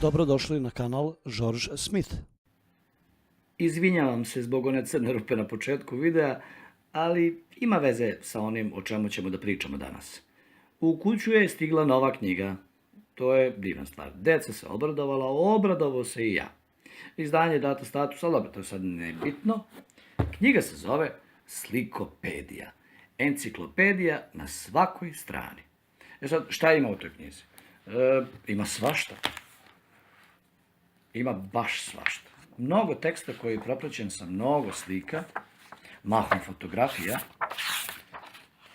Dobrodošli na kanal George Smith. Izvinjavam se zbog one crne rupe na početku videa, ali ima veze sa onim o čemu ćemo da pričamo danas. U kuću je stigla nova knjiga. To je divna stvar. Deca se obradovala, obradovao se i ja. Izdanje je dato status, ali dobro, to je sad nebitno. Knjiga se zove Slikopedija. Enciklopedija na svakoj strani. Sad, šta ima u toj knjizi? Ima svašta. Ima baš svašta. Mnogo teksta koji je propraćen sa mnogo slika, mahom fotografija.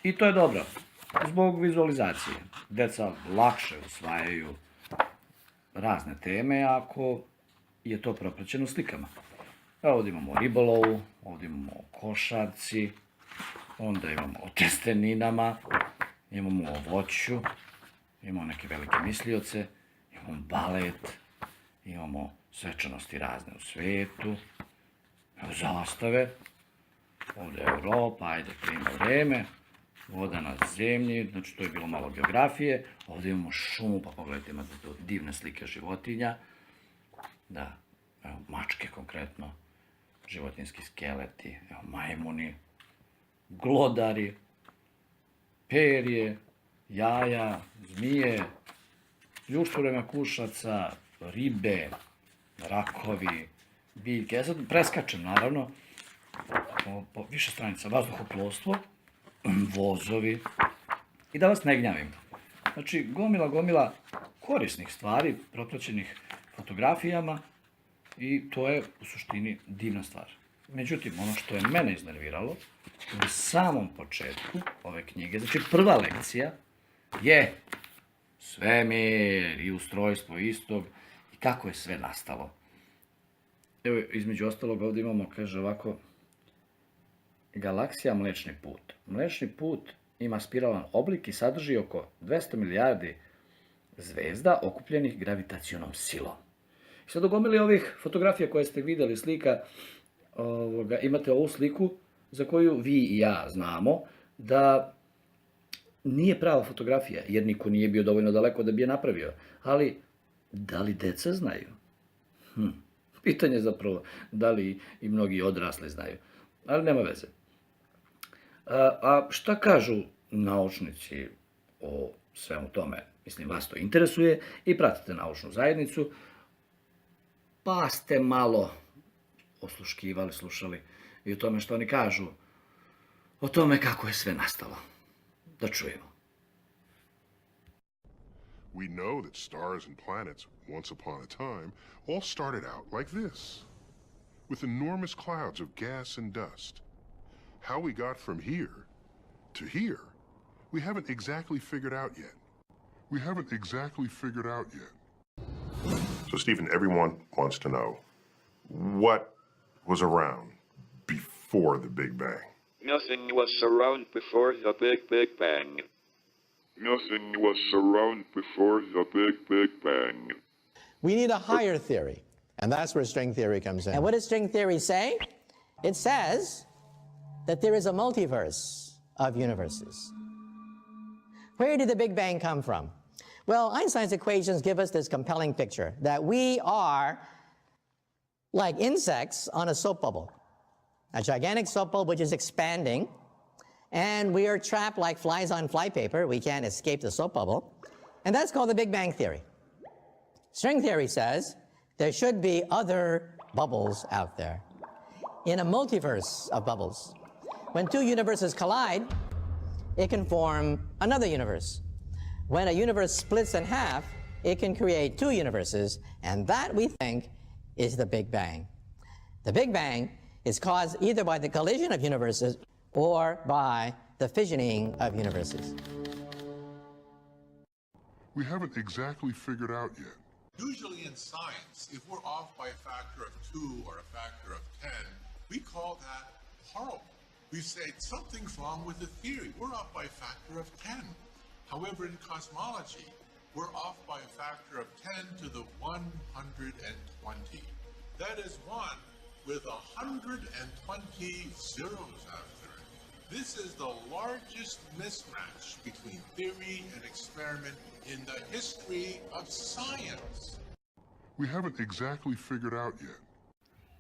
I to je dobro, zbog vizualizacije. Deca lakše usvajaju razne teme ako je to propraćeno slikama. Ovdje imamo o ribolovu, ovdje imamo o košarci, onda imamo o testeninama, imamo o voću, imamo neke velike mislioce, imamo balet, imamo svečanosti razne u svetu, zastave, ovdje je Evropa, ajde prima vreme, voda na zemlji, znači to je bilo malo geografije, ovdje imamo šumu, pa pogledajte, imate to divne slike životinja, da, evo, mačke konkretno, životinjski skeleti, evo, majmuni, glodari, perje, jaja, zmije, ljušture makušaca, ribe, rakovi, biljke. Ja sad preskačem, naravno, po više stranica, vazduhoplovstvo, vozovi, i da vas ne gnjavim. Znači, gomila korisnih stvari, propraćenih fotografijama, i to je u suštini divna stvar. Međutim, ono što je mene iznerviralo, u samom početku ove knjige, znači prva lekcija je svemir i ustrojstvo istog i kako je sve nastalo. Evo, između ostalog, ovdje imamo, kaže ovako, galaksija Mlečni put. Mlečni put ima spiralan oblik i sadrži oko 200 milijardi zvezda okupljenih gravitacionom silom. I sad u gomili ovih fotografija koje ste videli, slika, imate ovu sliku za koju vi i ja znamo da nije prava fotografija, jer niko nije bio dovoljno daleko da bi je napravio. Ali, da li deca znaju? Pitanje je zapravo da li i mnogi odrasli znaju. Ali nema veze. A šta kažu naučnici o svemu tome? Mislim, vas to interesuje i pratite naučnu zajednicu, pa ste malo osluškivali, slušali i o tome što oni kažu, o tome kako je sve nastalo. Da čujemo. We know that stars and planets, once upon a time, all started out like this, with enormous clouds of gas and dust. How we got from here to here, we haven't exactly figured out yet. So, Stephen, everyone wants to know, what was around before the Big Bang? Nothing was around before the Big Bang. Nothing was around before the Big Bang. We need a higher theory, and that's where string theory comes in. And what does string theory say? It says that there is a multiverse of universes. Where did the Big Bang come from? Well, Einstein's equations give us this compelling picture that we are like insects on a soap bubble, a gigantic soap bubble which is expanding, and we are trapped like flies on flypaper. We can't escape the soap bubble, and that's called the Big Bang theory. String theory says there should be other bubbles out there in a multiverse of bubbles. When two universes collide, it can form another universe. When a universe splits in half, it can create two universes, and that, we think, is the Big Bang. The Big Bang is caused either by the collision of universes or by the fissioning of universes. We haven't exactly figured out yet. Usually in science, if we're off by a factor of 2 or a factor of 10, we call that horrible. We say something's wrong with the theory. We're off by a factor of 10. However, in cosmology, we're off by a factor of 10 to the 120. That is 1 with 120 zeros after it. This is the largest mismatch between theory and experiment in the history of science. we haven't exactly figured out yet.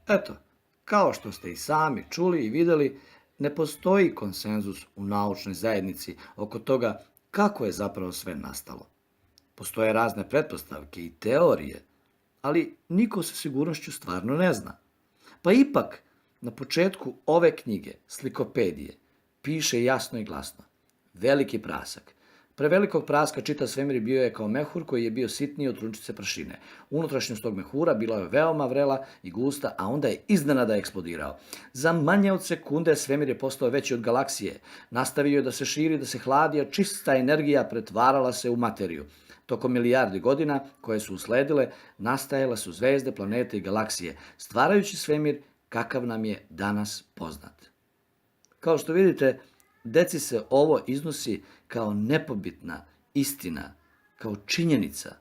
Eto, kao što ste i sami čuli i vidjeli, ne postoji konsenzus u naučnoj zajednici oko toga kako je zapravo sve nastalo. Postoje razne pretpostavke i teorije, ali niko sa sigurnošću stvarno ne zna. Pa ipak, na početku ove knjige, Slikopedije, piše jasno i glasno: veliki prasak. Pre velikog praska čitav svemir bio je kao mehur koji je bio sitniji od trunčice prašine. Unutrašnjost tog mehura bila je veoma vrela i gusta, a onda je iznenada eksplodirao. Za manje od sekunde svemir je postao veći od galaksije. Nastavio je da se širi, da se hladi, a čista energija pretvarala se u materiju. Tokom milijardi godina koje su usledile, nastajale su zvezde, planete i galaksije, stvarajući svemir kakav nam je danas poznat. Kao što vidite, deci se ovo iznosi kao nepobitna istina, kao činjenica.